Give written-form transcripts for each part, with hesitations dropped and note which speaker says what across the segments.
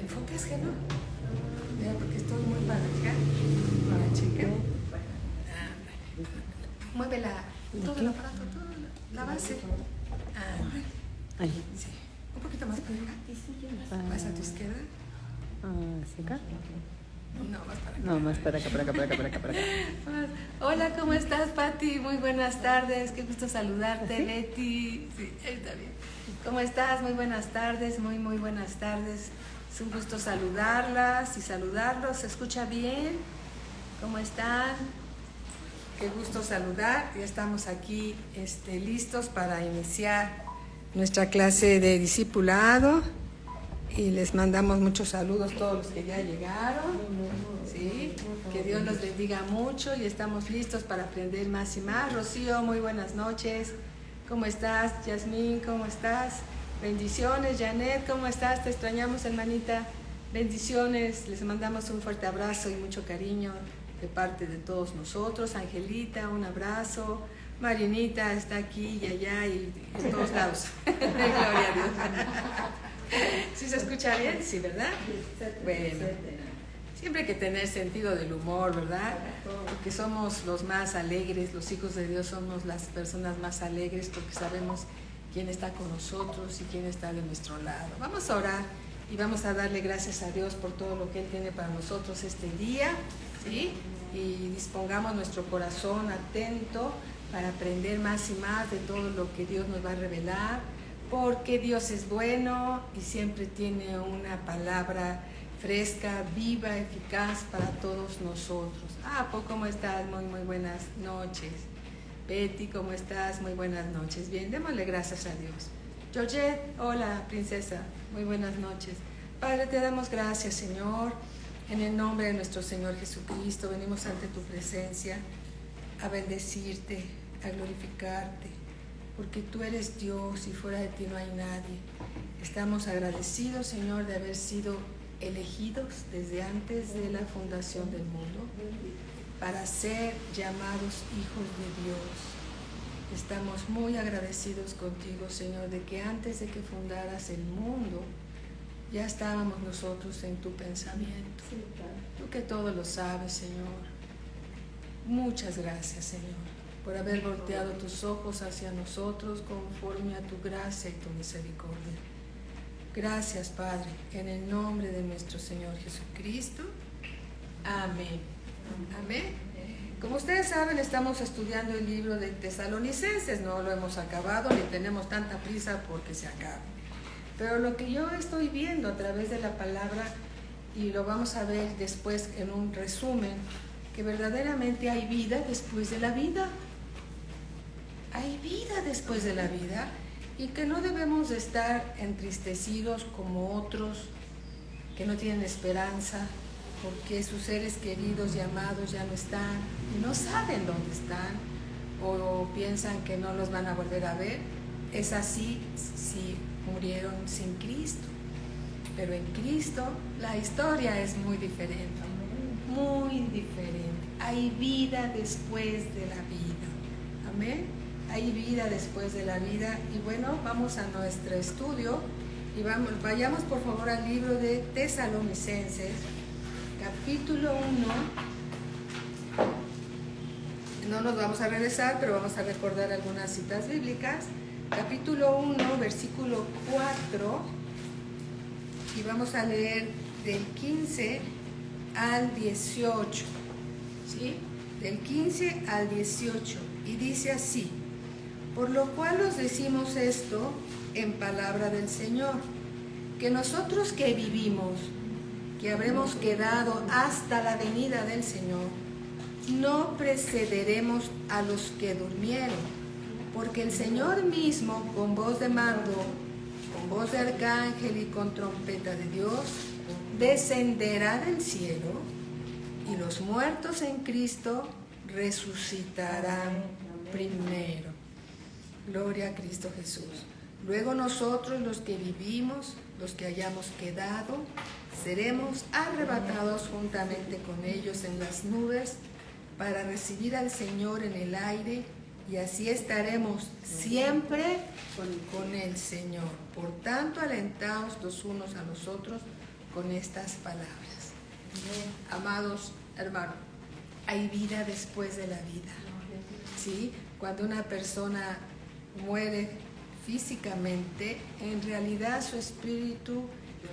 Speaker 1: enfoques, que no? Mira, porque estoy muy para acá, para chica. Mueve todo el aparato, toda la base.
Speaker 2: Ahí.
Speaker 1: Sí. Un poquito más para acá. Más a tu izquierda.
Speaker 2: ¿Hacia acá?
Speaker 1: No, más para acá.
Speaker 2: No, más para acá, para acá, para acá, para acá, para acá.
Speaker 1: Hola, ¿cómo estás, Pati? Muy buenas tardes, qué gusto saludarte.
Speaker 2: ¿Sí?
Speaker 1: Betty. Sí, está bien. ¿Cómo estás? Muy buenas tardes, muy buenas tardes. Es un gusto saludarlas y saludarlos. ¿Se escucha bien? ¿Cómo están? Qué gusto saludar. Ya estamos aquí listos para iniciar nuestra clase de discipulado. Y les mandamos muchos saludos a todos los que ya llegaron. ¿Sí? Que Dios los bendiga mucho y estamos listos para aprender más y más. Rocío, muy buenas noches. ¿Cómo estás? Yasmín, ¿cómo estás? Bendiciones. Janet, ¿cómo estás? Te extrañamos, hermanita. Bendiciones. Les mandamos un fuerte abrazo y mucho cariño de parte de todos nosotros. Angelita, un abrazo. Marinita está aquí y allá y en todos lados. Gloria a Dios. ¿Sí se escucha bien? Sí, ¿verdad? Bueno, siempre hay que tener sentido del humor, ¿verdad? Porque somos los más alegres, los hijos de Dios somos las personas más alegres porque sabemos quién está con nosotros y quién está de nuestro lado. Vamos a orar y vamos a darle gracias a Dios por todo lo que Él tiene para nosotros este día, ¿sí? Y dispongamos nuestro corazón atento para aprender más y más de todo lo que Dios nos va a revelar. Porque Dios es bueno y siempre tiene una palabra fresca, viva, eficaz para todos nosotros. ¿Cómo estás? Muy buenas noches. Betty, ¿cómo estás? Muy buenas noches. Bien, démosle gracias a Dios. Georgette, hola, princesa. Muy buenas noches. Padre, te damos gracias, Señor. En el nombre de nuestro Señor Jesucristo, venimos ante tu presencia a bendecirte, a glorificarte. Porque tú eres Dios y fuera de ti no hay nadie. Estamos agradecidos, Señor, de haber sido elegidos desde antes de la fundación del mundo para ser llamados hijos de Dios. Estamos muy agradecidos contigo, Señor, de que antes de que fundaras el mundo ya estábamos nosotros en tu pensamiento. Tú que todo lo sabes, Señor. Muchas gracias, Señor, por haber volteado tus ojos hacia nosotros conforme a tu gracia y tu misericordia. Gracias, Padre, en el nombre de nuestro Señor Jesucristo. Amén. Amén. Como ustedes saben, estamos estudiando el libro de Tesalonicenses. No lo hemos acabado ni tenemos tanta prisa porque se acabe. Pero lo que yo estoy viendo a través de la palabra, y lo vamos a ver después en un resumen, que verdaderamente hay vida después de la vida. Hay vida después de la vida y que no debemos de estar entristecidos como otros que no tienen esperanza porque sus seres queridos y amados ya no están y no saben dónde están o piensan que no los van a volver a ver. Es así si murieron sin Cristo, pero en Cristo la historia es muy diferente, muy diferente. Hay vida después de la vida. Amén. Hay vida después de la vida. Y bueno, vamos a nuestro estudio y vayamos por favor al libro de Tesalonicenses, capítulo 1. No nos vamos a regresar, pero vamos a recordar algunas citas bíblicas. Capítulo 1, versículo 4, y vamos a leer del 15 al 18, ¿sí? Del 15 al 18, y dice así: por lo cual os decimos esto en palabra del Señor, que nosotros que vivimos, que habremos quedado hasta la venida del Señor, no precederemos a los que durmieron, porque el Señor mismo, con voz de mando, con voz de arcángel y con trompeta de Dios, descenderá del cielo, y los muertos en Cristo resucitarán primero. Gloria a Cristo Jesús. Luego nosotros, los que vivimos, los que hayamos quedado, seremos arrebatados juntamente con ellos en las nubes para recibir al Señor en el aire, y así estaremos siempre con el Señor. Por tanto, alentaos los unos a los otros con estas palabras. Amados hermanos, hay vida después de la vida. ¿Sí? Cuando una persona muere físicamente, en realidad su espíritu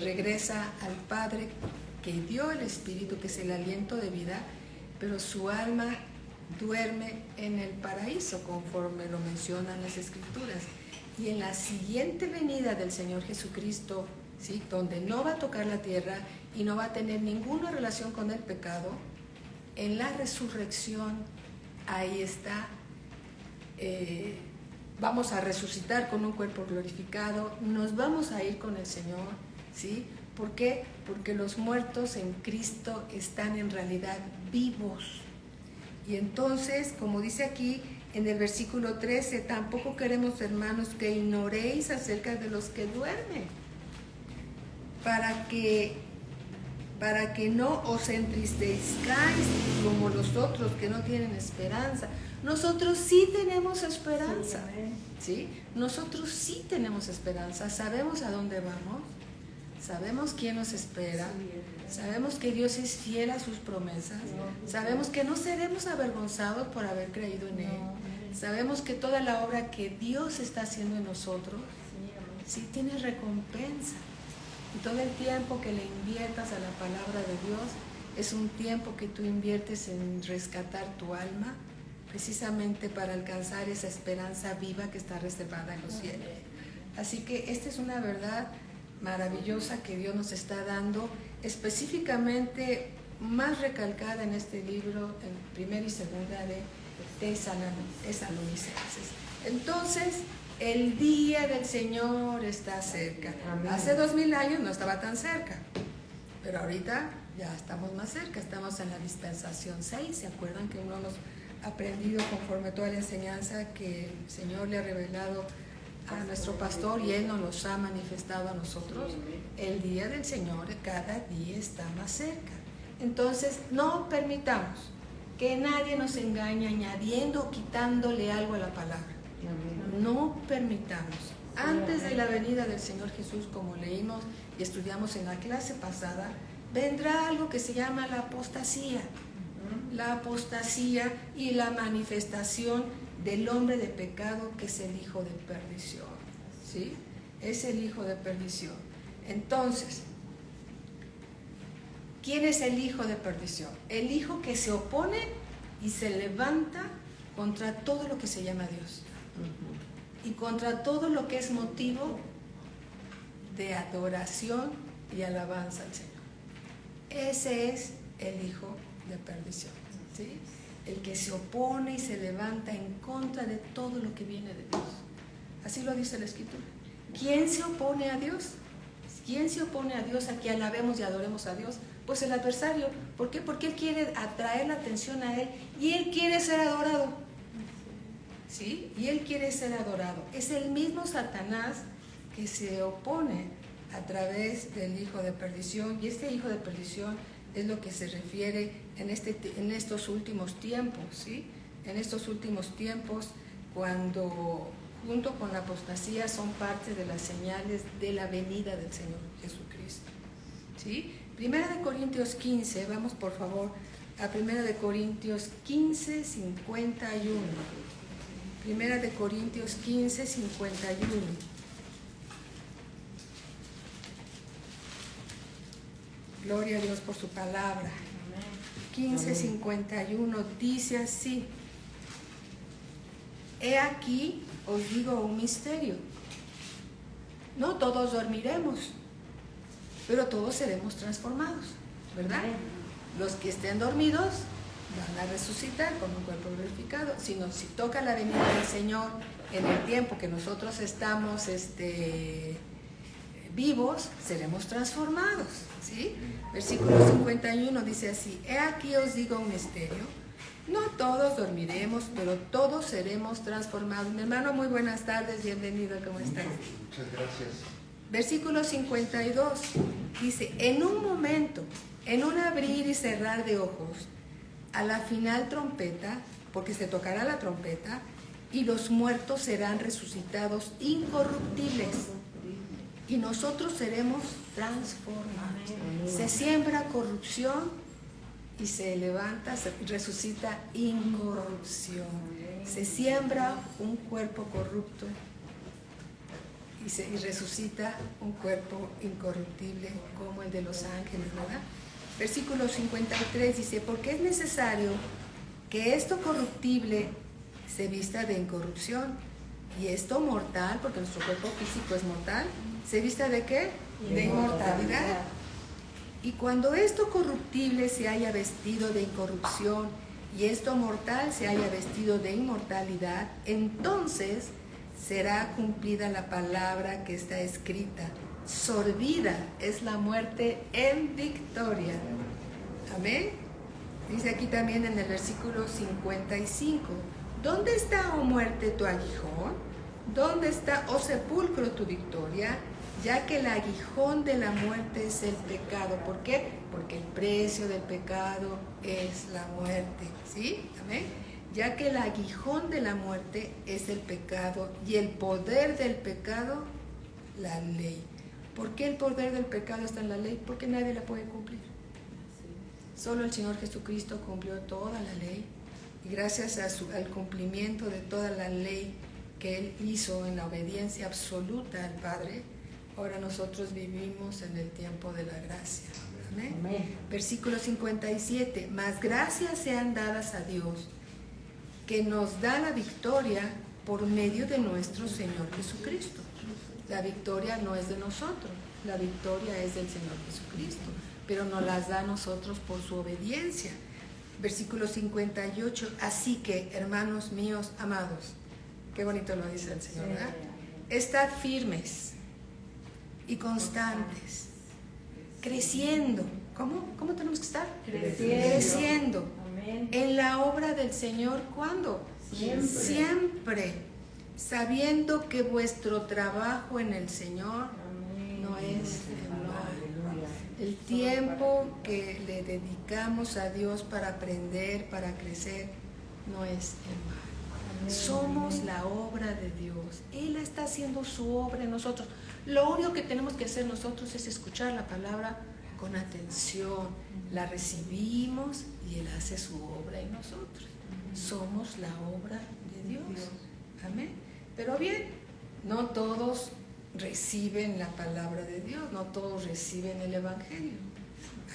Speaker 1: regresa al Padre que dio el espíritu, que es el aliento de vida, pero su alma duerme en el paraíso, conforme lo mencionan las Escrituras. Y en la siguiente venida del Señor Jesucristo, ¿sí?, donde no va a tocar la tierra y no va a tener ninguna relación con el pecado, en la resurrección, ahí está, vamos a resucitar con un cuerpo glorificado, nos vamos a ir con el Señor, ¿sí? ¿Por qué? Porque los muertos en Cristo están en realidad vivos. Y entonces, como dice aquí en el versículo 13, tampoco queremos, hermanos, que ignoréis acerca de los que duermen, para que no os entristezcáis como los otros que no tienen esperanza. Nosotros sí tenemos esperanza, ¿sí? Nosotros sí tenemos esperanza, sabemos a dónde vamos, sabemos quién nos espera, sabemos que Dios es fiel a sus promesas, sabemos que no seremos avergonzados por haber creído en Él, sabemos que toda la obra que Dios está haciendo en nosotros, sí tiene recompensa. Y todo el tiempo que le inviertas a la palabra de Dios es un tiempo que tú inviertes en rescatar tu alma, precisamente para alcanzar esa esperanza viva que está reservada en los cielos. Así que esta es una verdad maravillosa que Dios nos está dando, específicamente más recalcada en este libro, en primera y segunda de Tesalonicenses. Entonces, el día del Señor está cerca. Amén. Hace 2000 años no estaba tan cerca, pero ahorita ya estamos más cerca, estamos en la dispensación 6. ¿Se acuerdan que uno hemos aprendido conforme toda la enseñanza que el Señor le ha revelado a nuestro pastor y Él nos los ha manifestado a nosotros? El día del Señor cada día está más cerca. Entonces no permitamos que nadie nos engañe añadiendo o quitándole algo a la palabra. No permitamos. Antes de la venida del Señor Jesús, como leímos y estudiamos en la clase pasada, vendrá algo que se llama la apostasía. La apostasía y la manifestación del hombre de pecado, que es el hijo de perdición. ¿Sí? Es el hijo de perdición. Entonces, ¿quién es el hijo de perdición? El hijo que se opone y se levanta contra todo lo que se llama Dios. Y contra todo lo que es motivo de adoración y alabanza al Señor. Ese es el hijo de perdición, ¿sí? El que se opone y se levanta en contra de todo lo que viene de Dios. Así lo dice la Escritura. ¿Quién se opone a Dios? ¿Quién se opone a Dios, a que alabemos y adoremos a Dios? Pues el adversario. ¿Por qué? Porque él quiere atraer la atención a él y él quiere ser adorado. ¿Sí? Y él quiere ser adorado. Es el mismo Satanás que se opone a través del hijo de perdición, y este hijo de perdición es lo que se refiere en estos últimos tiempos, ¿sí? En estos últimos tiempos, cuando junto con la apostasía son parte de las señales de la venida del Señor Jesucristo, ¿sí? Primera de Corintios 15, vamos por favor a Primera de Corintios 15, 51. Primera de Corintios 15, 51. Gloria a Dios por su palabra. 15, 51 dice así: He aquí, os digo un misterio. No todos dormiremos, pero todos seremos transformados, ¿verdad? Los que estén dormidos van a resucitar con un cuerpo glorificado. Si toca la venida del Señor en el tiempo que nosotros estamos vivos, seremos transformados, ¿sí? Versículo 51 dice así: He aquí os digo un misterio. No todos dormiremos, pero todos seremos transformados. Mi hermano, muy buenas tardes, bienvenido, ¿cómo estás?
Speaker 3: Muchas gracias.
Speaker 1: Versículo 52 dice: En un momento, en un abrir y cerrar de ojos, a la final trompeta, porque se tocará la trompeta, y los muertos serán resucitados incorruptibles, y nosotros seremos transformados. Se siembra corrupción y se levanta, se resucita incorrupción. Se siembra un cuerpo corrupto y resucita un cuerpo incorruptible como el de los ángeles, ¿verdad? Versículo 53 dice, porque es necesario que esto corruptible se vista de incorrupción y esto mortal, porque nuestro cuerpo físico es mortal, se vista de ¿qué? De inmortalidad. Y cuando esto corruptible se haya vestido de incorrupción y esto mortal se haya vestido de inmortalidad, entonces será cumplida la palabra que está escrita. Sorbida es la muerte en victoria. Amén. Dice aquí también en el versículo 55, ¿dónde está, oh muerte, tu aguijón? ¿Dónde está, oh sepulcro, tu victoria? Ya que el aguijón de la muerte es el pecado. ¿Por qué? Porque el precio del pecado es la muerte. ¿Sí? Amén. Ya que el aguijón de la muerte es el pecado y el poder del pecado, la ley. ¿Por qué el poder del pecado está en la ley? Porque nadie la puede cumplir. Solo el Señor Jesucristo cumplió toda la ley y gracias al cumplimiento de toda la ley que Él hizo en la obediencia absoluta al Padre, ahora nosotros vivimos en el tiempo de la gracia. Amén. Amén. Versículo 57, mas gracias sean dadas a Dios, que nos da la victoria por medio de nuestro Señor Jesucristo. La victoria no es de nosotros, la victoria es del Señor Jesucristo, pero nos las da a nosotros por su obediencia. Versículo 58, así que, hermanos míos amados, qué bonito lo dice el Señor, ¿verdad? Estad firmes y constantes, creciendo. ¿Cómo tenemos que estar? Creciendo. En la obra del Señor, ¿cuándo? Siempre. Sabiendo que vuestro trabajo en el Señor no es en vano. El tiempo que le dedicamos a Dios para aprender, para crecer, no es en vano. Somos la obra de Dios. Él está haciendo su obra en nosotros. Lo único que tenemos que hacer nosotros es escuchar la palabra con atención. La recibimos y Él hace su obra en nosotros. Somos la obra de Dios. Amén. Pero bien, no todos reciben la palabra de Dios, no todos reciben el Evangelio.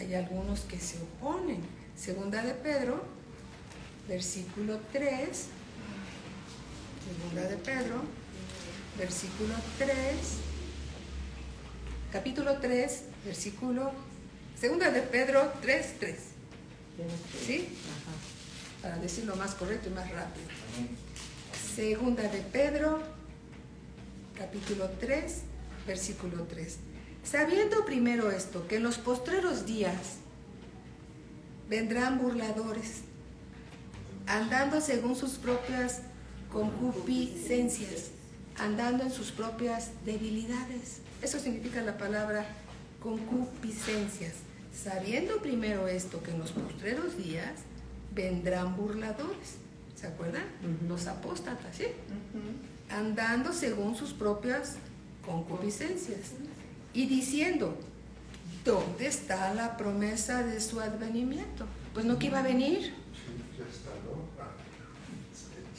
Speaker 1: Hay algunos que se oponen. Segunda de Pedro, versículo 3. Segunda de Pedro, versículo 3. Capítulo 3, versículo. Segunda de Pedro 3:3. ¿Sí? Para decirlo más correcto y más rápido. Segunda de Pedro, capítulo 3, versículo 3. Sabiendo primero esto, que en los postreros días vendrán burladores, andando según sus propias concupiscencias, andando en sus propias debilidades. Eso significa la palabra concupiscencias. Sabiendo primero esto, que en los postreros días vendrán burladores. ¿Se acuerdan? Los apóstatas, ¿sí? Andando según sus propias concupiscencias. Y diciendo, ¿dónde está la promesa de su advenimiento? Pues no que iba a venir.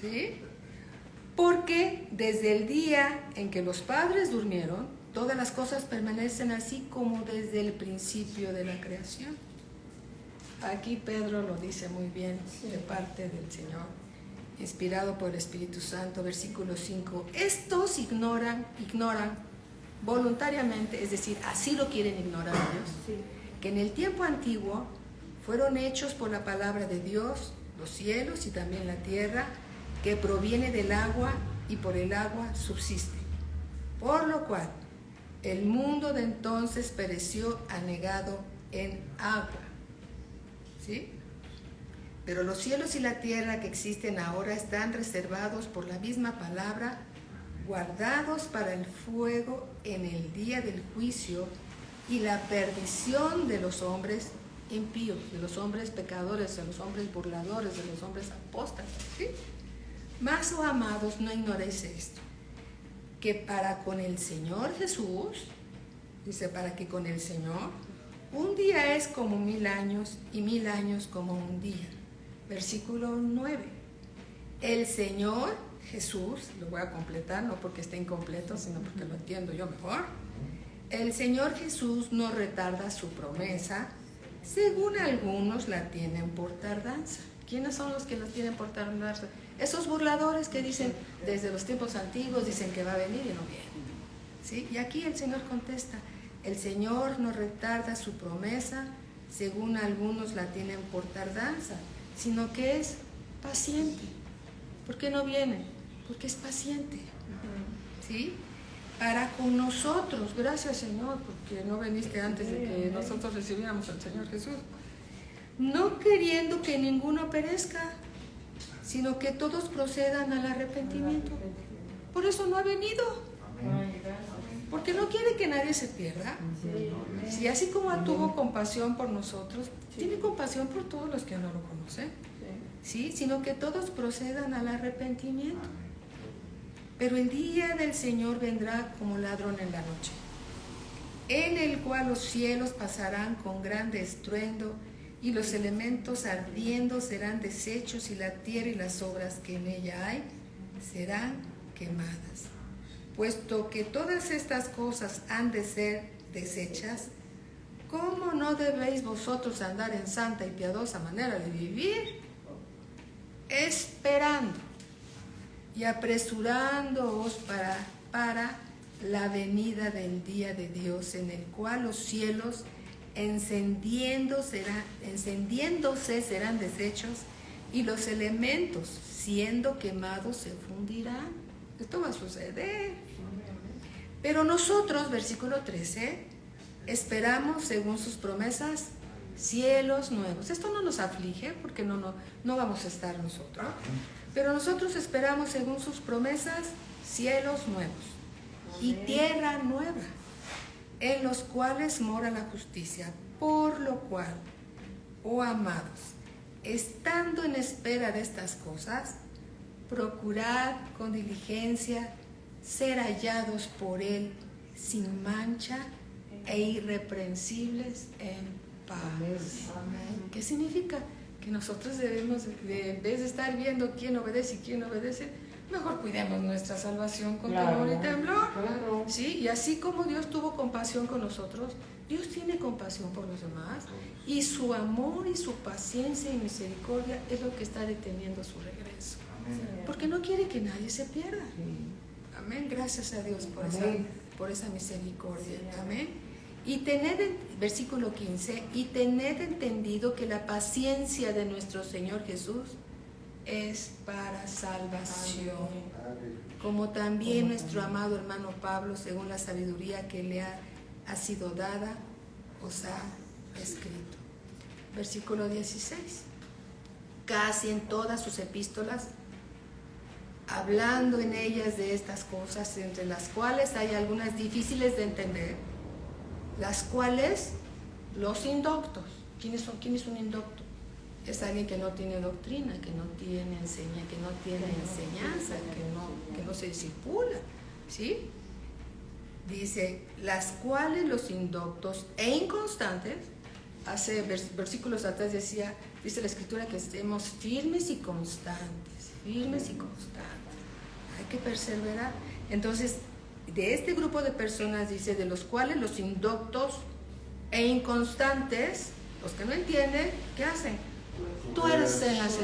Speaker 1: ¿Sí? Porque desde el día en que los padres durmieron, todas las cosas permanecen así como desde el principio de la creación. Aquí Pedro lo dice muy bien de parte del Señor, inspirado por el Espíritu Santo, versículo 5. Estos ignoran voluntariamente, es decir, así lo quieren ignorar ellos, que en el tiempo antiguo fueron hechos por la palabra de Dios los cielos y también la tierra, que proviene del agua y por el agua subsiste. Por lo cual, el mundo de entonces pereció anegado en agua. ¿Sí? Pero los cielos y la tierra que existen ahora están reservados por la misma palabra, guardados para el fuego en el día del juicio y la perdición de los hombres impíos, de los hombres pecadores, de los hombres burladores, de los hombres apóstatas. ¿Sí? Mas, oh amados, no ignoréis esto, que para con el Señor Jesús Dice, para que con el Señor un día es como 1000 años y 1000 años como un día. Versículo 9. El Señor Jesús, lo voy a completar, no porque esté incompleto, sino porque lo entiendo yo mejor. El Señor Jesús no retarda su promesa, según algunos la tienen por tardanza. ¿Quiénes son los que la tienen por tardanza? Esos burladores que dicen, desde los tiempos antiguos, dicen que va a venir y no viene. ¿Sí? Y aquí el Señor contesta, el Señor no retarda su promesa, según algunos la tienen por tardanza, sino que es paciente. ¿Por qué no viene? Porque es paciente. ¿Sí? Para con nosotros, gracias Señor, porque no veniste antes de que nosotros recibiéramos al Señor Jesús. No queriendo que ninguno perezca, sino que todos procedan al arrepentimiento. Por eso no ha venido. Porque no quiere que nadie se pierda. Si así como tuvo compasión por nosotros, tiene compasión por todos los que no lo conocen. ¿Sí? Sino que todos procedan al arrepentimiento. Pero el día del Señor vendrá como ladrón en la noche, en el cual los cielos pasarán con grande estruendo, y los elementos ardiendo serán deshechos, y la tierra y las obras que en ella hay serán quemadas. Puesto que todas estas cosas han de ser deshechas, ¿cómo no debéis vosotros andar en santa y piadosa manera de vivir? Esperando y apresurándoos para la venida del día de Dios, en el cual los cielos encendiéndose serán deshechos, y los elementos siendo quemados se fundirán. Esto va a suceder. Pero nosotros, versículo 13, esperamos según sus promesas cielos nuevos. Esto no nos aflige porque no vamos a estar nosotros. Pero nosotros esperamos según sus promesas cielos nuevos y tierra nueva, en los cuales mora la justicia. Por lo cual, oh amados, estando en espera de estas cosas, procurad con diligencia ser hallados por Él sin mancha e irreprensibles en paz. Amén. ¿Qué significa? Que nosotros debemos, en vez de estar viendo quién obedece y quién no obedece, mejor cuidemos nuestra salvación con temor y temblor. Claro. ¿Sí? Y así como Dios tuvo compasión con nosotros, Dios tiene compasión por los demás, y su amor y su paciencia y misericordia es lo que está deteniendo su regreso. Amén. Porque no quiere que nadie se pierda. Amén. Gracias a Dios por esa misericordia. Amén. Y tened, versículo 15, y tened entendido que la paciencia de nuestro Señor Jesús es para salvación, como también nuestro amado hermano Pablo, según la sabiduría que le ha sido dada, os ha escrito. Versículo 16. Casi en todas sus epístolas, hablando en ellas de estas cosas, entre las cuales hay algunas difíciles de entender, las cuales los indoctos. ¿Quién es un indocto? Es alguien que no tiene doctrina, que no tiene enseñanza, que no se discipula, ¿sí? Dice, las cuales los indoctos e inconstantes, hace versículos atrás dice la Escritura que estemos firmes y constantes, hay que perseverar. Entonces, de este grupo de personas dice, de los cuales los indoctos e inconstantes, los que no entienden, ¿qué hacen? Tuercen las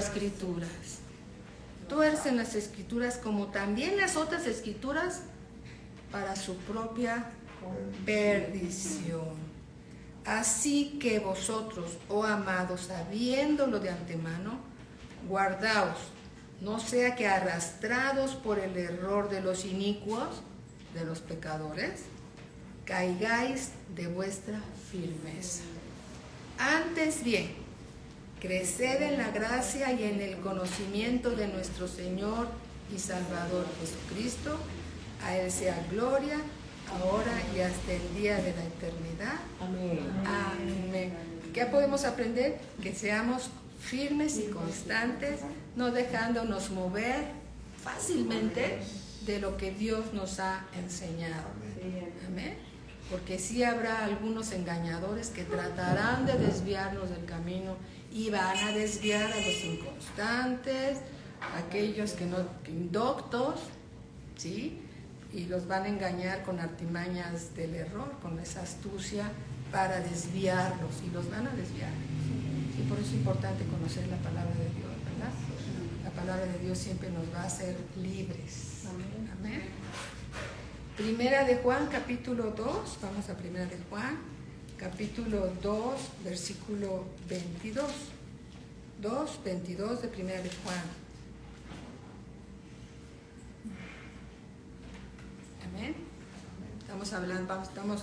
Speaker 1: escrituras como también las otras escrituras para su propia perdición. Así que vosotros, oh amados, sabiéndolo de antemano, guardaos, no sea que arrastrados por el error de los inicuos, de los pecadores, caigáis de vuestra firmeza. Antes bien, creced en la gracia y en el conocimiento de nuestro Señor y Salvador Jesucristo. A Él sea gloria, ahora y hasta el día de la eternidad. Amén. Amén. ¿Qué podemos aprender? Que seamos firmes y constantes, no dejándonos mover fácilmente de lo que Dios nos ha enseñado. Amén. porque sí habrá algunos engañadores que tratarán de desviarnos del camino y van a desviar a los inconstantes, aquellos que indoctos, ¿sí? Y los van a engañar con artimañas del error, con esa astucia para desviarlos, y los van a desviar. Y por eso es importante conocer la palabra de Dios, ¿verdad? La palabra de Dios siempre nos va a hacer libres. Amén. Primera de Juan, capítulo 2, vamos a Primera de Juan, capítulo 2, versículo 22. 2:22 de Primera de Juan. Amén. Estamos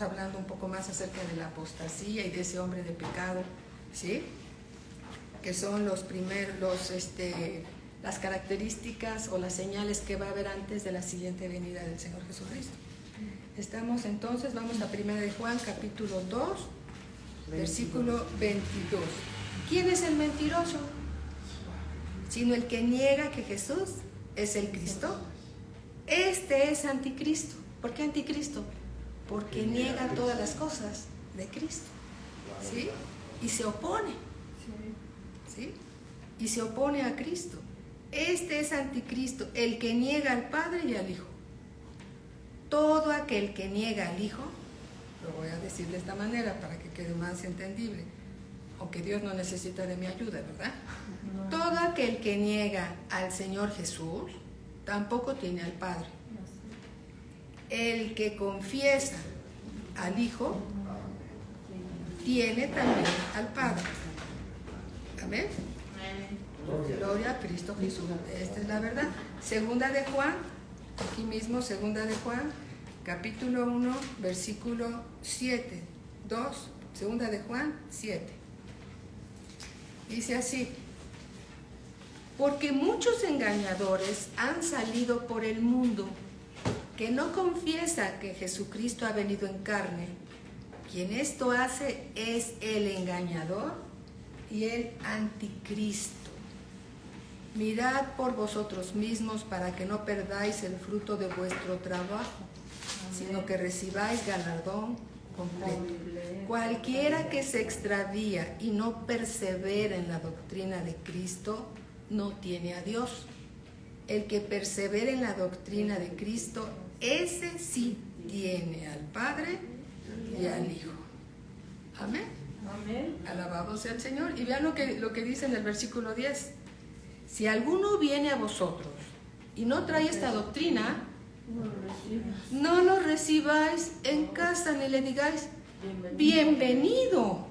Speaker 1: hablando un poco más acerca de la apostasía y de ese hombre de pecado, ¿sí? Que son las características o las señales que va a haber antes de la siguiente venida del Señor Jesucristo. Estamos entonces, vamos a 1 de Juan, capítulo 2, versículo 22. ¿Quién es el mentiroso? Sino el que niega que Jesús es el Cristo. Este es anticristo. ¿Por qué anticristo? Porque niega todas las cosas de Cristo, ¿sí? Y se opone, ¿sí? Y se opone a Cristo. Este es anticristo, el que niega al Padre y al Hijo. Todo aquel que niega al Hijo, lo voy a decir de esta manera para que quede más entendible, aunque Dios no necesita de mi ayuda, ¿verdad? Todo aquel que niega al Señor Jesús, tampoco tiene al Padre. El que confiesa al Hijo, tiene también al Padre. Amén. Gloria a Cristo Jesús. Esta es la verdad. Segunda de Juan, aquí mismo, segunda de Juan, capítulo 1, versículo 7. 2, segunda de Juan, 7. Dice así: porque muchos engañadores han salido por el mundo, que no confiesa que Jesucristo ha venido en carne. Quien esto hace es el engañador y el anticristo. Mirad por vosotros mismos para que no perdáis el fruto de vuestro trabajo, sino que recibáis galardón completo. Cualquiera que se extravía y no persevera en la doctrina de Cristo, no tiene a Dios. El que persevera en la doctrina de Cristo, ese sí tiene al Padre y al Hijo. Amén. Amén. Alabado sea el Señor. Y vean lo que dice en el versículo 10. Si alguno viene a vosotros y no trae esta doctrina, no lo recibáis en casa ni le digáis bienvenido,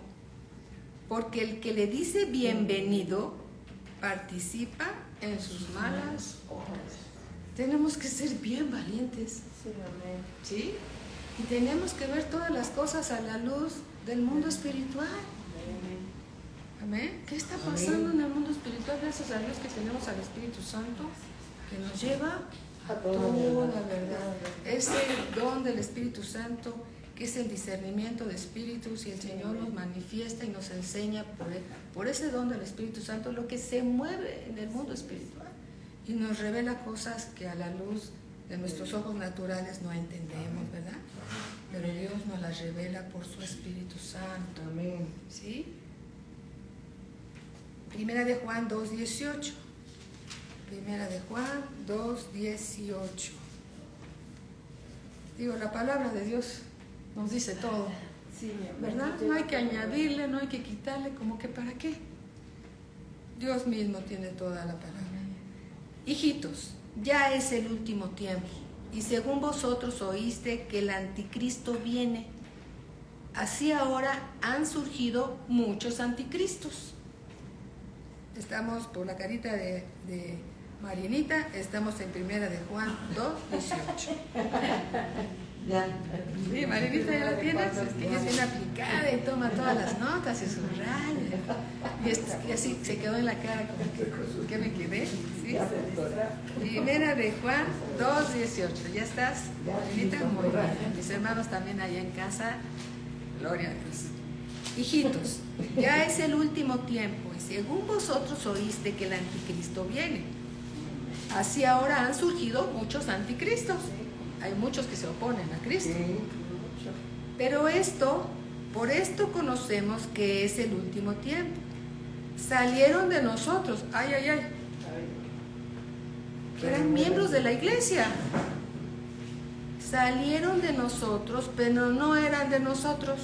Speaker 1: porque el que le dice bienvenido participa en sus malas obras. Tenemos que ser bien valientes, ¿sí? Y tenemos que ver todas las cosas a la luz del mundo espiritual. Amén. ¿Qué está pasando en el mundo espiritual? Gracias a Dios que tenemos al Espíritu Santo que nos lleva a toda la verdad. Ese don del Espíritu Santo, que es el discernimiento de espíritus, y el Señor nos manifiesta y nos enseña por ese don del Espíritu Santo lo que se mueve en el mundo espiritual, y nos revela cosas que a la luz de nuestros ojos naturales no entendemos, ¿verdad? Pero Dios nos las revela por su Espíritu Santo. Amén. ¿Sí? Primera de Juan 2:18. Primera de Juan 2:18. Digo, la palabra de Dios nos dice todo, ¿verdad? No hay que añadirle, no hay que quitarle, como que ¿para qué? Dios mismo tiene toda la palabra. Hijitos, ya es el último tiempo, y según vosotros oíste que el anticristo viene, así ahora han surgido muchos anticristos. Estamos por la carita de Marianita, estamos en Primera de Juan 2:18. Sí, Marianita, ¿ya la tienes? Es que ella es bien aplicada y toma todas las notas y subraya. Y así se quedó en la cara como que me quedé. ¿Sí? Primera de Juan 2:18. ¿Ya estás, Marianita? Muy bien. Mis hermanos también allá en casa. Gloria a Dios. Hijitos, ya es el último tiempo, y según vosotros oíste que el anticristo viene, así ahora han surgido muchos anticristos. Hay muchos que se oponen a Cristo. Pero por esto conocemos que es el último tiempo. Salieron de nosotros, eran miembros de la iglesia. Salieron de nosotros, pero no eran de nosotros.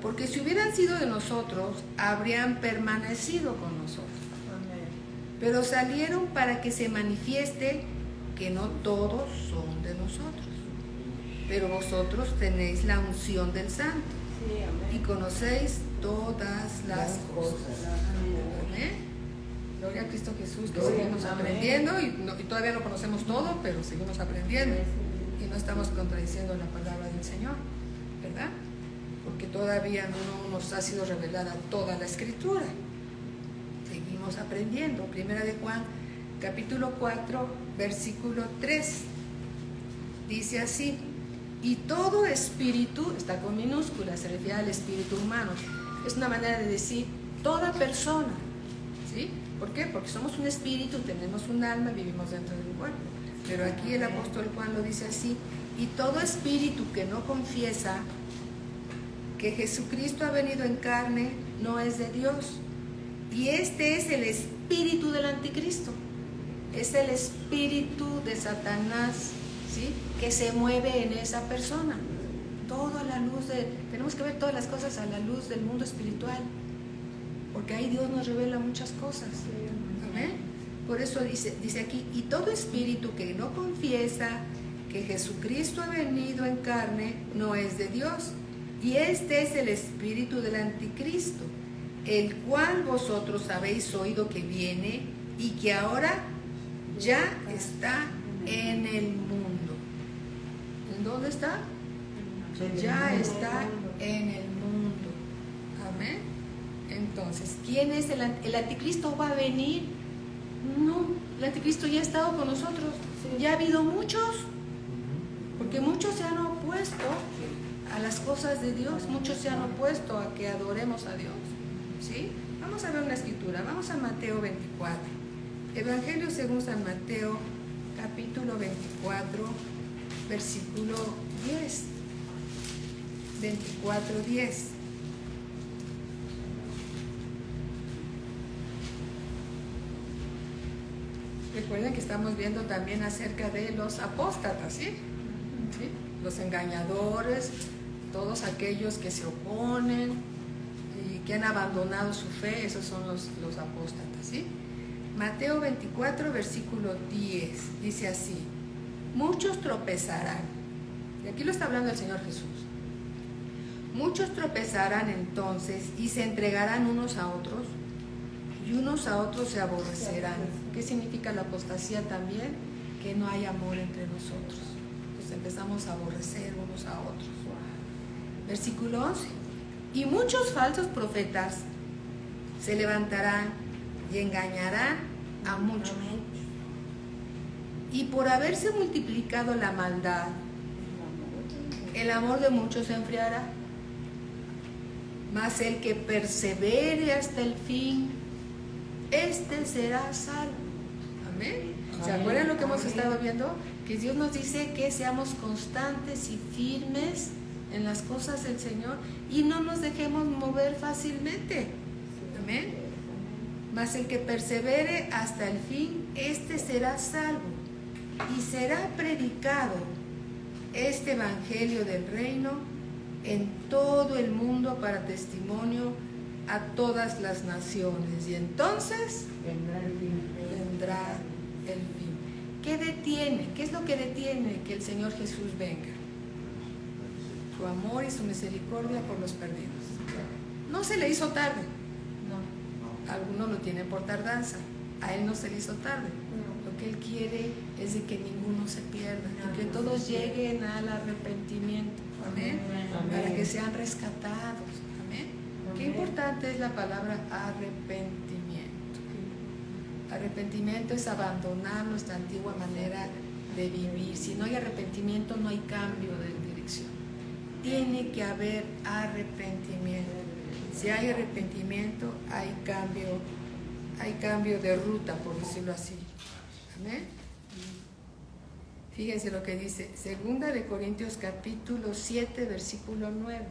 Speaker 1: Porque si hubieran sido de nosotros, habrían permanecido con nosotros. Pero salieron para que se manifieste que no todos son de nosotros. Pero vosotros tenéis la unción del Santo y conocéis todas las cosas. Amén. Gloria a Cristo Jesús, que seguimos aprendiendo y todavía no conocemos todo, pero seguimos aprendiendo y no estamos contradiciendo la palabra del Señor, ¿verdad? Porque todavía no nos ha sido revelada toda la Escritura. Seguimos aprendiendo. Primera de Juan, capítulo 4, versículo 3. Dice así: y todo espíritu, está con minúsculas, se refiere al espíritu humano. Es una manera de decir toda persona, ¿sí? ¿Por qué? Porque somos un espíritu, tenemos un alma, vivimos dentro de un cuerpo. Pero aquí el apóstol Juan lo dice así: y todo espíritu que no confiesa que Jesucristo ha venido en carne no es de Dios. Y este es el espíritu del anticristo. Es el espíritu de Satanás, ¿sí? Que se mueve en esa persona. Todo a la luz tenemos que ver todas las cosas a la luz del mundo espiritual. Porque ahí Dios nos revela muchas cosas. ¿Amén? Por eso dice aquí: y todo espíritu que no confiesa que Jesucristo ha venido en carne no es de Dios. Y este es el espíritu del anticristo, el cual vosotros habéis oído que viene y que ahora ya está en el mundo. ¿En dónde está? Ya está en el mundo. Amén. Entonces, ¿quién es el anticristo? ¿Va a venir? No, el anticristo ya ha estado con nosotros. Ya ha habido muchos, porque muchos se han opuesto a las cosas de Dios, muchos se han opuesto a que adoremos a Dios, ¿sí? Vamos a ver una escritura, vamos a Mateo 24, Evangelio según San Mateo, capítulo 24, versículo 10, 24:10. Recuerden que estamos viendo también acerca de los apóstatas, ¿sí? ¿Sí? Los engañadores, todos aquellos que se oponen y que han abandonado su fe, esos son los apóstatas, ¿sí? Mateo 24, versículo 10, dice así: muchos tropezarán, y aquí lo está hablando el Señor Jesús, muchos tropezarán entonces y se entregarán unos a otros, y unos a otros se aborrecerán. ¿Qué significa la apostasía también? Que no hay amor entre nosotros. Empezamos a aborrecer unos a otros. Versículo 11: y muchos falsos profetas se levantarán y engañarán a muchos, y por haberse multiplicado la maldad, el amor de muchos se enfriará, mas el que persevere hasta el fin, este será salvo. Amén. ¿Se acuerdan lo que hemos estado viendo? Que Dios nos dice que seamos constantes y firmes en las cosas del Señor y no nos dejemos mover fácilmente. Amén. Mas el que persevere hasta el fin, este será salvo, y será predicado este evangelio del reino en todo el mundo para testimonio a todas las naciones, y entonces vendrá el fin. ¿Qué detiene? ¿Qué es lo que detiene que el Señor Jesús venga? Su amor y su misericordia por los perdidos. No se le hizo tarde. No. Algunos lo tienen por tardanza. A Él no se le hizo tarde. Lo que Él quiere es de que ninguno se pierda, y que todos lleguen al arrepentimiento. Amén. Para que sean rescatados. Amén. Qué importante es la palabra arrepentimiento. Arrepentimiento es abandonar nuestra antigua manera de vivir. Si no hay arrepentimiento, no hay cambio de dirección. Tiene que haber arrepentimiento. Si hay arrepentimiento, hay cambio de ruta, por decirlo así. ¿Amén? Fíjense lo que dice, Segunda de Corintios capítulo 7, versículo 9.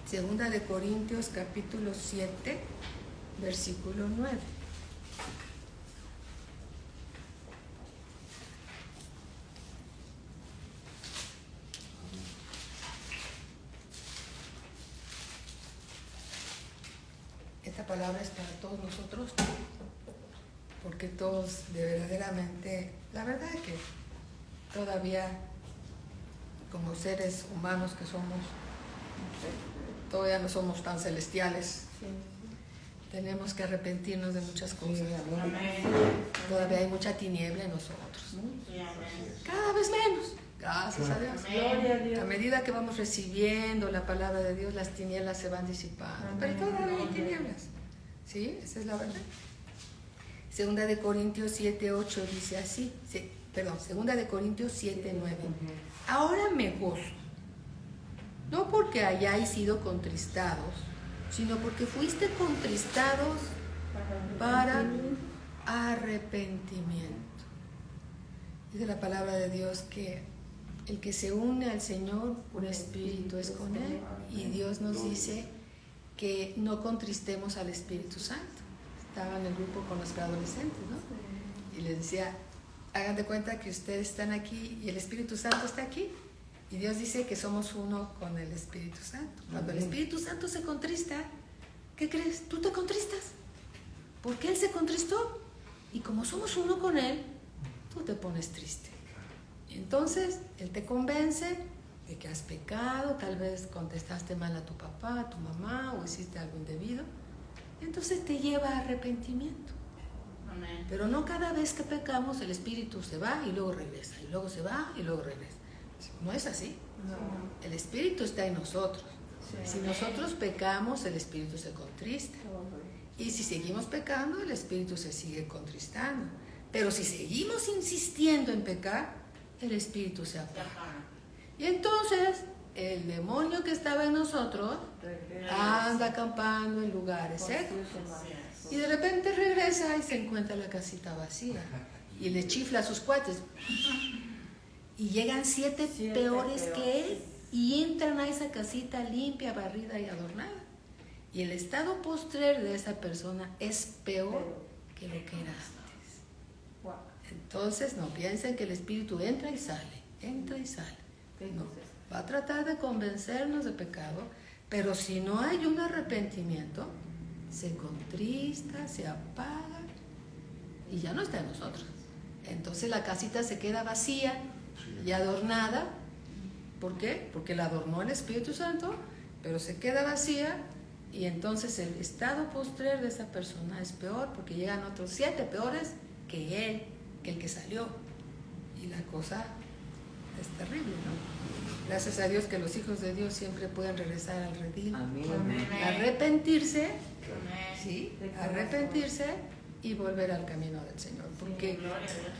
Speaker 1: Segunda de Corintios capítulo 7, versículo 9. Esta palabra es para todos nosotros, porque todos de verdaderamente, la verdad que todavía como seres humanos que somos, todavía no somos tan celestiales. Tenemos que arrepentirnos de muchas cosas. Todavía hay mucha tiniebla en nosotros. Cada vez menos. Gracias a Dios. A medida que vamos recibiendo la palabra de Dios, las tinieblas se van disipando. Pero todavía hay tinieblas. ¿Sí? Esa es la verdad. Segunda de Corintios 7, 8 dice así. Segunda de Corintios 7, 9. Ahora me gozo, no porque hayáis sido contristados, sino porque fuiste contristados para arrepentimiento. Dice la palabra de Dios que el que se une al Señor, un espíritu es con Él, y Dios nos dice que no contristemos al Espíritu Santo. Estaba en el grupo con los preadolescentes, ¿no? Y les decía, hagan de cuenta que ustedes están aquí y el Espíritu Santo está aquí. Y Dios dice que somos uno con el Espíritu Santo. Cuando el Espíritu Santo se contrista, ¿qué crees? Tú te contristas. Porque Él se contristó. Y como somos uno con Él, tú te pones triste. Y entonces Él te convence de que has pecado, tal vez contestaste mal a tu papá, a tu mamá, o hiciste algo indebido. Entonces te lleva a arrepentimiento. Amén. Pero no cada vez que pecamos el Espíritu se va y luego regresa, y luego se va y luego regresa. No es así. No. El Espíritu está en nosotros. Sí. Si nosotros pecamos, el Espíritu se contrista. Y si seguimos pecando, el Espíritu se sigue contristando. Pero si seguimos insistiendo en pecar, el Espíritu se apaga. Y entonces el demonio que estaba en nosotros anda acampando en lugares secos. Y de repente regresa y se encuentra la casita vacía. Y le chifla a sus cuates. Y llegan siete peores que él y entran a esa casita limpia, barrida y adornada. Y el estado postrer de esa persona es peor que lo que era antes. Entonces no piensen que el Espíritu entra y sale. No, va a tratar de convencernos de pecado, pero si no hay un arrepentimiento, se contrista, se apaga y ya no está en nosotros. Entonces la casita se queda vacía y adornada. ¿Por qué? Porque la adornó el Espíritu Santo, pero se queda vacía y entonces el estado postrer de esa persona es peor porque llegan otros 7 peores que él, que el que salió. Y la cosa es terrible, ¿no? Gracias a Dios que los hijos de Dios siempre pueden regresar al redil. Arrepentirse, ¿sí? Arrepentirse y volver al camino del Señor. Porque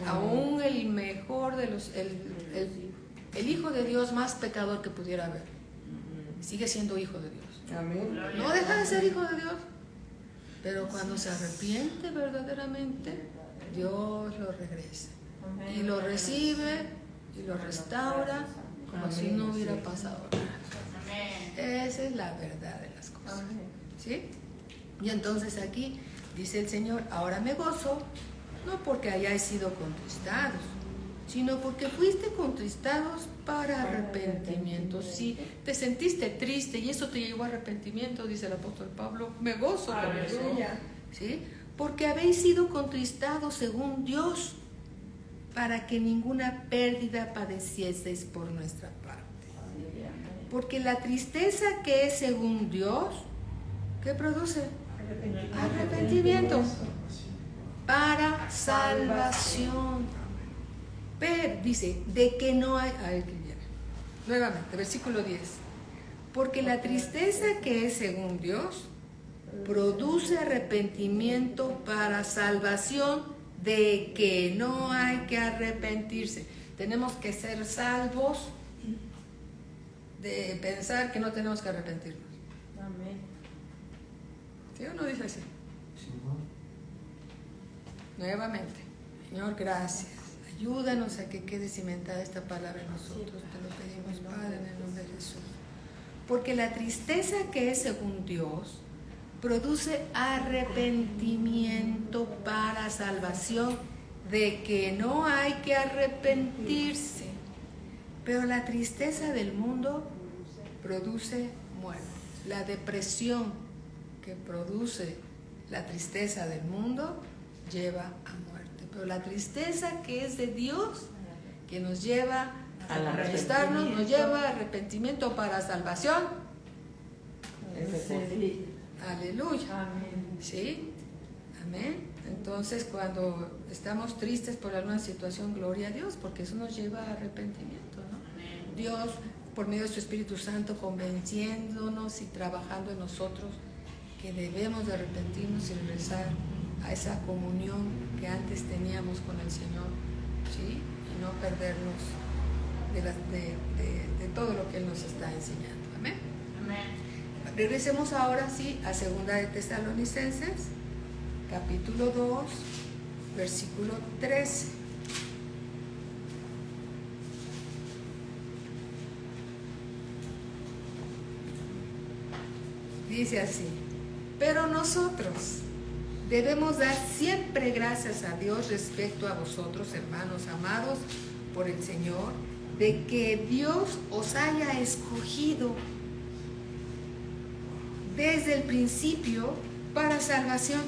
Speaker 1: aún el mejor de los, el hijo de Dios más pecador que pudiera haber, sigue siendo hijo de Dios. No deja de ser hijo de Dios. Pero cuando se arrepiente verdaderamente, Dios lo regresa. Y lo recibe y lo restaura como si no hubiera pasado nada. Esa es la verdad de las cosas. ¿Sí? Y entonces aquí dice el Señor, ahora me gozo, no porque hayáis sido contristados, sino porque fuiste contristados para arrepentimiento. Si te sentiste triste y eso te llevó a arrepentimiento, dice el apóstol Pablo, me gozo por eso. ¿Sí? Porque habéis sido contristados según Dios, para que ninguna pérdida padecieseis por nuestra parte. Porque la tristeza que es según Dios, ¿qué produce? Arrepentimiento para salvación. Pero dice, de que no hay... Nuevamente, versículo 10. Porque la tristeza que es según Dios produce arrepentimiento para salvación, de que no hay que arrepentirse. Tenemos que ser salvos de pensar que no tenemos que arrepentirnos. Amén. ¿Sí o no dice así? Sí. Nuevamente, Señor, gracias. Ayúdanos a que quede cimentada esta palabra en nosotros. Te lo pedimos, Padre, en el nombre de Jesús. Porque la tristeza que es según Dios produce arrepentimiento para salvación, de que no hay que arrepentirse. Pero la tristeza del mundo produce muerte. La depresión que produce la tristeza del mundo lleva a muerte. Pero la tristeza que es de Dios, que nos lleva a manifestarnos, nos lleva a arrepentimiento para salvación. Aleluya.
Speaker 3: Amén.
Speaker 1: ¿Sí? Amén. Entonces, cuando estamos tristes por alguna situación, gloria a Dios, porque eso nos lleva a arrepentimiento, ¿no? Dios, por medio de su Espíritu Santo, convenciéndonos y trabajando en nosotros que debemos de arrepentirnos y regresar a esa comunión que antes teníamos con el Señor, ¿sí? Y no perdernos de todo lo que Él nos está enseñando. Amén.
Speaker 3: Amén.
Speaker 1: Regresemos ahora sí a 2 de Tesalonicenses, capítulo 2, versículo 13. Dice así: pero nosotros debemos dar siempre gracias a Dios respecto a vosotros, hermanos amados por el Señor, de que Dios os haya escogido desde el principio para salvación,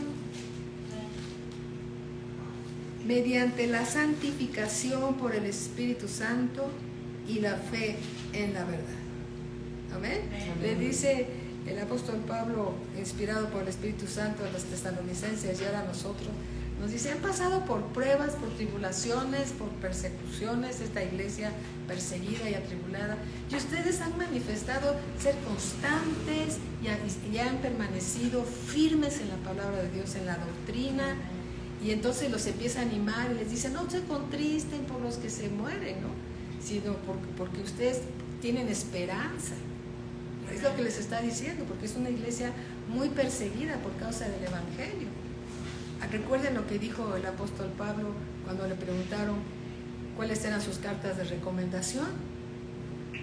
Speaker 1: mediante la santificación por el Espíritu Santo y la fe en la verdad. Amén. Le dice el apóstol Pablo, inspirado por el Espíritu Santo a los tesalonicenses y ahora a nosotros, nos dice: han pasado por pruebas, por tribulaciones, por persecuciones, esta iglesia perseguida y atribulada, y ustedes han manifestado ser constantes y han permanecido firmes en la palabra de Dios, en la doctrina, y entonces los empieza a animar y les dice: no se contristen por los que se mueren, ¿no? Sino porque ustedes tienen esperanza. Es lo que les está diciendo, porque es una iglesia muy perseguida por causa del Evangelio. Recuerden lo que dijo el apóstol Pablo cuando le preguntaron cuáles eran sus cartas de recomendación.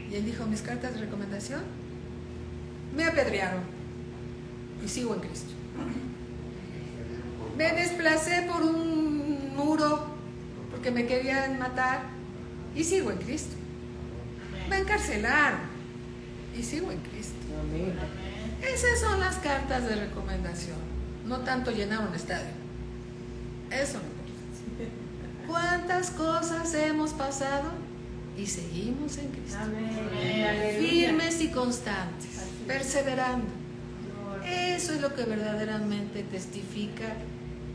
Speaker 1: Y él dijo: mis cartas de recomendación me apedrearon y sigo en Cristo. Me desplacé por un muro porque me querían matar y sigo en Cristo. Me encarcelaron y sigo en Cristo. Esas son las cartas de recomendación, no tanto llenar un estadio. Eso no importa. ¿Cuántas cosas hemos pasado y seguimos en Cristo?
Speaker 3: Amén.
Speaker 1: Firmes y constantes, perseverando. Eso es lo que verdaderamente testifica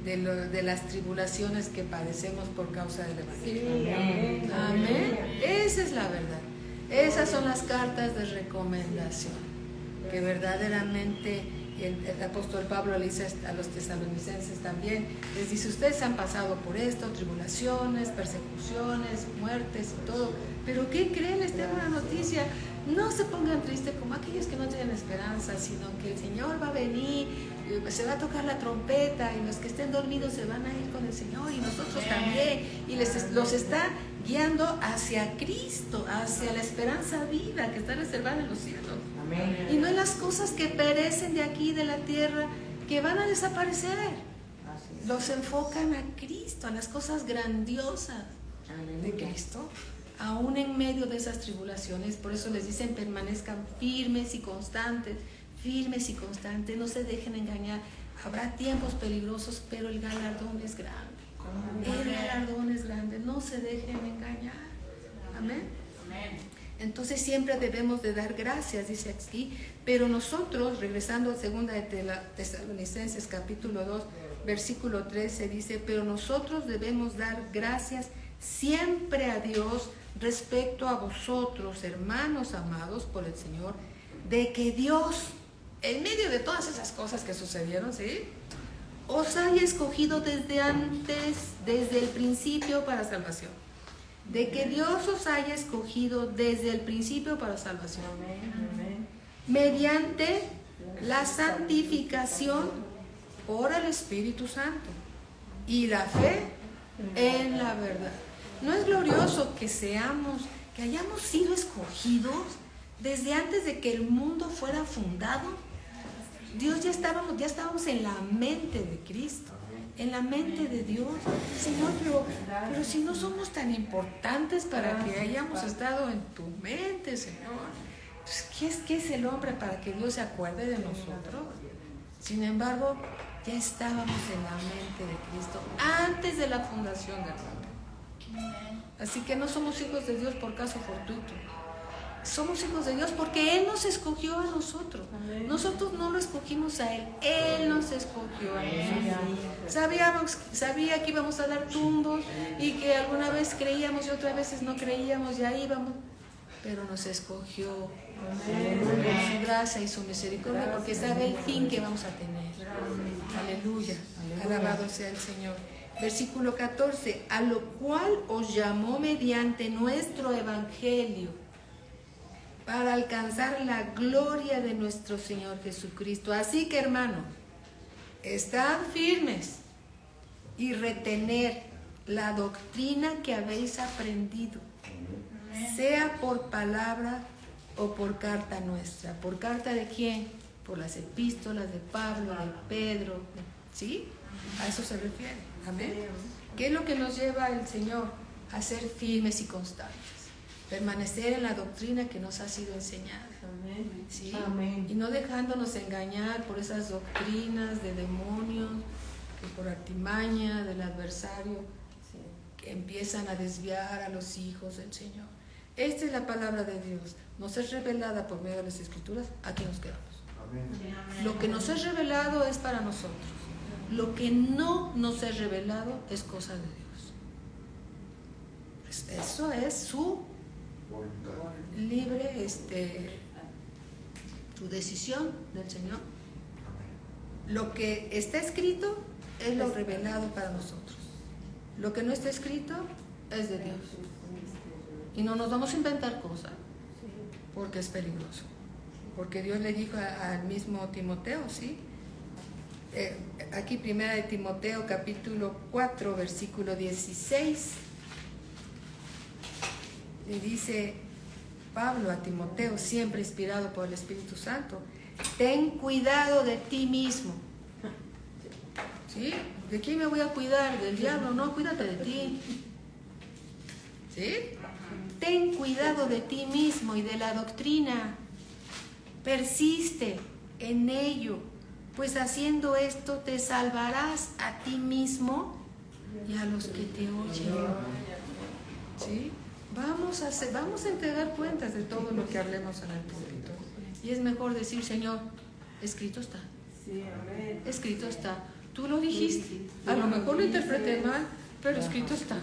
Speaker 1: de las tribulaciones que padecemos por causa del Evangelio. Amén. Esa es la verdad. Esas son las cartas de recomendación que verdaderamente el apóstol Pablo le dice a los tesalonicenses también. Les dice: ustedes han pasado por esto, tribulaciones, persecuciones, muertes y todo, pero ¿qué creen? Les tengo una noticia: no se pongan tristes como aquellos que no tienen esperanza, sino que el Señor va a venir, se va a tocar la trompeta y los que estén dormidos se van a ir con el Señor, y nosotros también, y los está guiando hacia Cristo, hacia la esperanza viva que está reservada en los cielos. Amén. Y no en las cosas que perecen de aquí, de la tierra, que van a desaparecer. Los enfocan a Cristo, a las cosas grandiosas de Cristo, aún en medio de esas tribulaciones. Por eso les dicen: permanezcan firmes y constantes, no se dejen engañar. Habrá tiempos peligrosos, pero el galardón es grande. El galardón es grande, no se dejen engañar. Amén. Entonces siempre debemos de dar gracias, dice aquí. Pero nosotros, regresando a 2 de Tesalonicenses capítulo 2, versículo 13, dice: pero nosotros debemos dar gracias siempre a Dios respecto a vosotros, hermanos amados por el Señor, de que Dios, en medio de todas esas cosas que sucedieron, ¿sí?, os haya escogido desde antes, desde el principio para salvación. De que Dios os haya escogido desde el principio para salvación. Mediante la santificación por el Espíritu Santo y la fe en la verdad. ¿No es glorioso que hayamos sido escogidos desde antes de que el mundo fuera fundado? Dios ya estábamos en la mente de Cristo, en la mente de Dios. Señor, pero si no somos tan importantes para que hayamos estado en tu mente, Señor, pues, ¿qué es el hombre para que Dios se acuerde de nosotros? Sin embargo, ya estábamos en la mente de Cristo antes de la fundación del mundo. Así que no somos hijos de Dios por caso fortuito. Somos hijos de Dios porque Él nos escogió a nosotros. Nosotros no lo escogimos a Él, Él nos escogió a nosotros. Sabía que íbamos a dar tumbos y que alguna vez creíamos y otras veces no creíamos y ahí íbamos. Pero nos escogió con su gracia y su misericordia porque sabe el fin que vamos a tener. Aleluya, alabado sea el Señor. Versículo 14, a lo cual os llamó mediante nuestro evangelio para alcanzar la gloria de nuestro Señor Jesucristo. Así que, hermano, estad firmes y retener la doctrina que habéis aprendido, sea por palabra o por carta nuestra. ¿Por carta de quién? Por las epístolas de Pablo, de Pedro, ¿sí? A eso se refiere. Amén. ¿Qué es lo que nos lleva el Señor? A ser firmes y constantes. Permanecer en la doctrina que nos ha sido enseñada. ¿Sí?
Speaker 3: Amén.
Speaker 1: Y no dejándonos engañar por esas doctrinas de demonios, que por artimaña del adversario que empiezan a desviar a los hijos del Señor. Esta es la palabra de Dios. Nos es revelada por medio de las Escrituras. Aquí nos quedamos. Amén. Lo que nos es revelado es para nosotros. Lo que no nos es revelado es cosa de Dios. Pues eso es su libre, su decisión del Señor. Lo que está escrito es lo revelado para nosotros. Lo que no está escrito es de Dios. Y no nos vamos a inventar cosas, porque es peligroso. Porque Dios le dijo al mismo Timoteo, ¿sí? Aquí primera de Timoteo capítulo 4 versículo 16 le dice Pablo a Timoteo, siempre inspirado por el Espíritu Santo: ten cuidado de ti mismo. ¿Sí? ¿De quién me voy a cuidar? ¿Del diablo? No, cuídate de ti. ¿Sí? Ten cuidado de ti mismo y de la doctrina. Persiste en ello, pues haciendo esto te salvarás a ti mismo y a los que te oyen. ¿Sí? Vamos a entregar cuentas de todo lo que hablemos en el púlpito. Y es mejor decir, Señor, escrito está. Escrito está. Tú lo dijiste. A lo mejor lo interpreté mal, pero escrito está.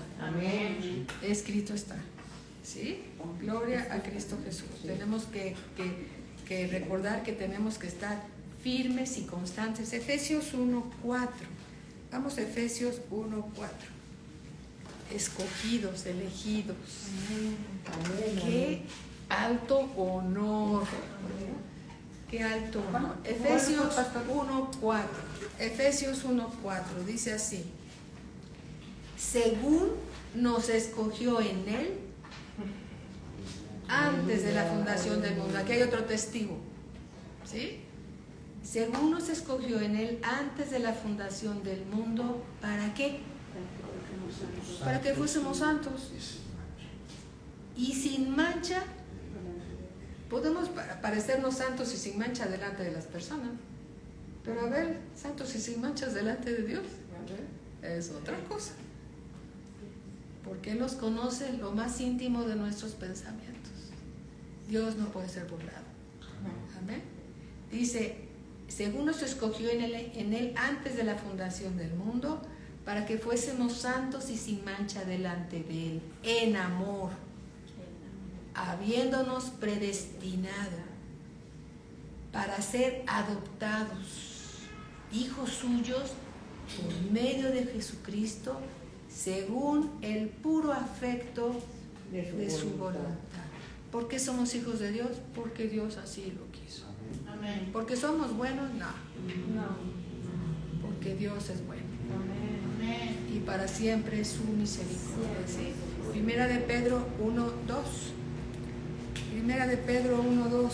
Speaker 1: Escrito está. ¿Sí? Gloria a Cristo Jesús. Tenemos que recordar que tenemos que estar firmes y constantes. Efesios 1:4. Vamos a Efesios 1:4. Escogidos, elegidos. Qué alto honor. Qué alto honor. Efesios 1:4. Efesios 1:4 dice así: según nos escogió en Él antes de la fundación del mundo. Aquí hay otro testigo, ¿sí? Según nos escogió en Él antes de la fundación del mundo, ¿para qué? Para que fuésemos santos y sin mancha. Podemos parecernos santos y sin mancha delante de las personas, pero a ver, santos y sin manchas delante de Dios es otra cosa, porque Él nos conoce lo más íntimo de nuestros pensamientos. Dios no puede ser burlado. Amén. Dice, según nos escogió en él antes de la fundación del mundo, para que fuésemos santos y sin mancha delante de Él, en amor, habiéndonos predestinado para ser adoptados, hijos suyos, por medio de Jesucristo, según el puro afecto de su voluntad. ¿Por qué somos hijos de Dios? Porque Dios así lo quiso.
Speaker 3: Amén.
Speaker 1: ¿Porque somos buenos? No. Porque Dios es bueno.
Speaker 3: Amén.
Speaker 1: Y y para siempre su misericordia. ¿Sí? Primera de Pedro 1:2. Primera de Pedro 1:2.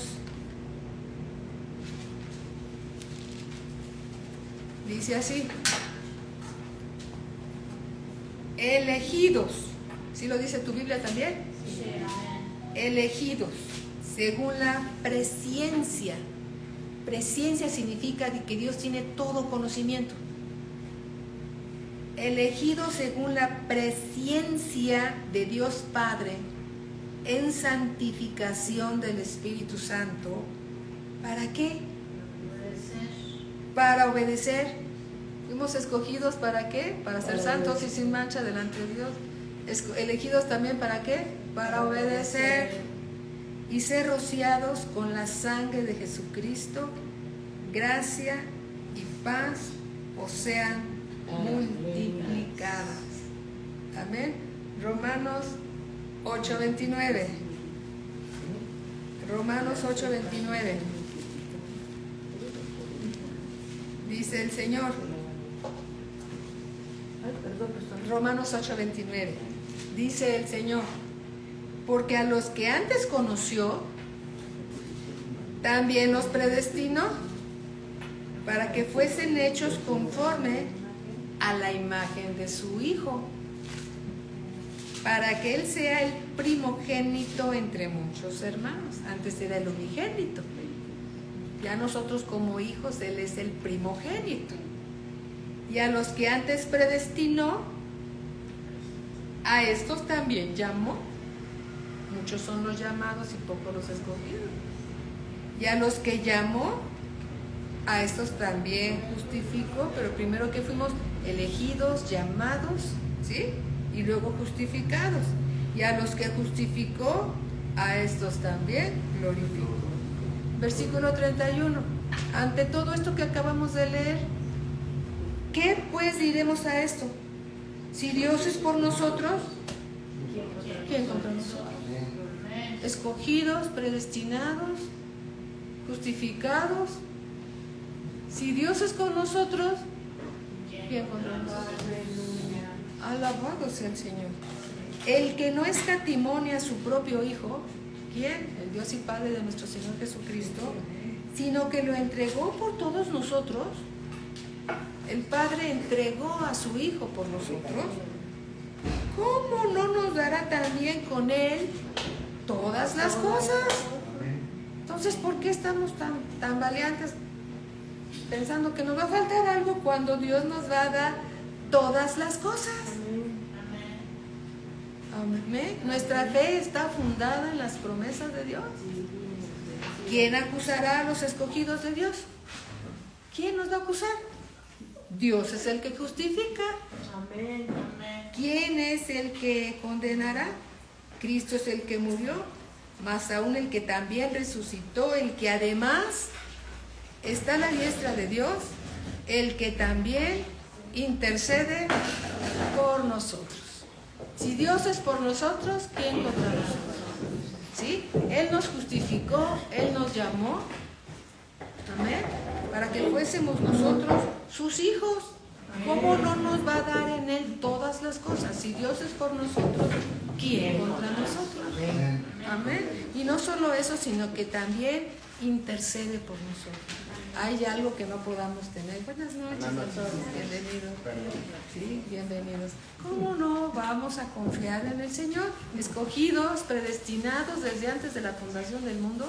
Speaker 1: Dice así: elegidos. ¿Sí lo dice tu Biblia también?
Speaker 3: Sí, amén.
Speaker 1: Elegidos según la presciencia. Presciencia significa que Dios tiene todo conocimiento. Elegidos según la presciencia de Dios Padre en santificación del Espíritu Santo. ¿Para qué? Para obedecer. Fuimos escogidos ¿para qué? Para ser santos y sin mancha delante de Dios. Elegidos también ¿para qué? Para obedecer y ser rociados con la sangre de Jesucristo. Gracia y paz os sean multiplicadas. Amén. Romanos 8:29. Romanos 8:29. Dice el Señor. Romanos 8:29. Dice el Señor: porque a los que antes conoció, también los predestinó para que fuesen hechos conforme a la imagen de su Hijo, para que Él sea el primogénito entre muchos hermanos. Antes era el unigénito. Ya nosotros como hijos, Él es el primogénito. Y a los que antes predestinó, a estos también llamó. Muchos son los llamados y pocos los escogidos. Y a los que llamó, a estos también justificó. Pero primero que fuimos elegidos, llamados, ¿sí? Y luego justificados. Y a los que justificó, a estos también glorificó. Versículo 31. Ante todo esto que acabamos de leer, ¿qué pues diremos a esto? Si Dios es por nosotros, ¿quién contra nosotros? Escogidos, predestinados, justificados. Si Dios es con nosotros, ¿quién contra nosotros? Alabado sea el Señor. El que no escatimonia a su propio Hijo, ¿quién? El Dios y Padre de nuestro Señor Jesucristo, sino que lo entregó por todos nosotros. El Padre entregó a su Hijo por nosotros. ¿Cómo no nos dará también con Él todas las cosas? Entonces, ¿por qué estamos tan valientes pensando que nos va a faltar algo cuando Dios nos va a dar todas las cosas? Amén. Nuestra fe está fundada en las promesas de Dios. ¿Quién acusará a los escogidos de Dios? ¿Quién nos va a acusar? Dios es el que justifica.
Speaker 3: Amén.
Speaker 1: ¿Quién es el que condenará? Cristo es el que murió, más aún el que también resucitó, el que además está a la diestra de Dios, el que también intercede por nosotros. Si Dios es por nosotros, ¿quién contra nosotros? ¿Sí? Él nos justificó, Él nos llamó, amén, para que fuésemos nosotros sus hijos. ¿Cómo no nos va a dar en Él todas las cosas? Si Dios es por nosotros, ¿quién contra nosotros? Amén. Y no solo eso, sino que también intercede por nosotros. Hay algo que no podamos tener. Buenas noches a todos, bienvenidos. Sí, bienvenidos. ¿Cómo no vamos a confiar en el Señor? Escogidos, predestinados desde antes de la fundación del mundo.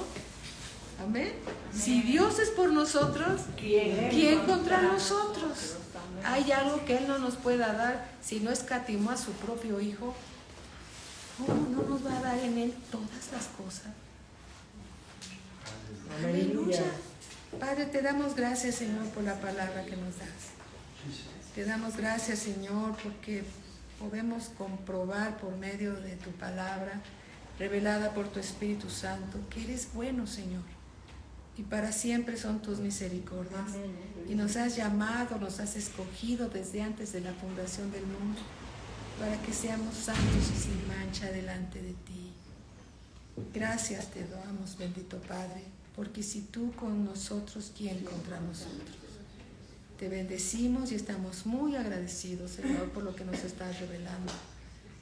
Speaker 1: Amén. Si Dios es por nosotros, ¿quién contra nosotros? Hay algo que Él no nos pueda dar si no escatimó a su propio Hijo. ¿Cómo no nos va a dar en Él todas las cosas? Aleluya. Padre, te damos gracias, Señor, por la palabra que nos das. Te damos gracias, Señor, porque podemos comprobar por medio de tu palabra, revelada por tu Espíritu Santo, que eres bueno, Señor. Y para siempre son tus misericordias. Y nos has llamado, nos has escogido desde antes de la fundación del mundo, para que seamos santos y sin mancha delante de ti. Gracias te damos, bendito Padre, porque si tú con nosotros, ¿quién contra nosotros? Te bendecimos y estamos muy agradecidos, Señor, por lo que nos estás revelando,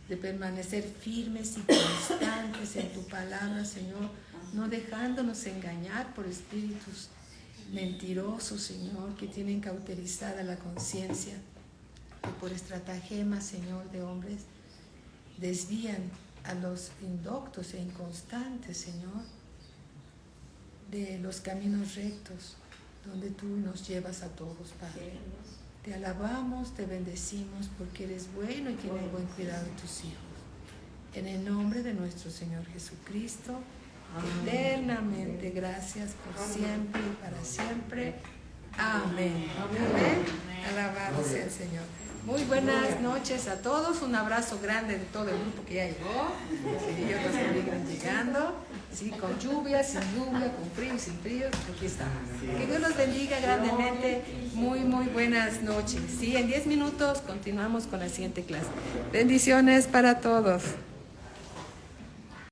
Speaker 1: de permanecer firmes y constantes en tu palabra, Señor, no dejándonos engañar por espíritus mentirosos, Señor, que tienen cauterizada la conciencia, que por estratagemas, Señor, de hombres, desvían a los indoctos e inconstantes, Señor, de los caminos rectos, donde tú nos llevas a todos, Padre. Te alabamos, te bendecimos, porque eres bueno y tienes buen cuidado de tus hijos. En el nombre de nuestro Señor Jesucristo, eternamente, gracias por siempre y para siempre. Amén. Amén. Alabado sea el Señor. Muy buenas noches a todos. Un abrazo grande de todo el grupo que ya llegó y otros que vienen llegando. Sí, con lluvia, sin lluvia, con frío, sin frío. Aquí estamos. Que Dios los bendiga grandemente. Muy buenas noches. Sí, en 10 minutos continuamos con la siguiente clase. Bendiciones para todos.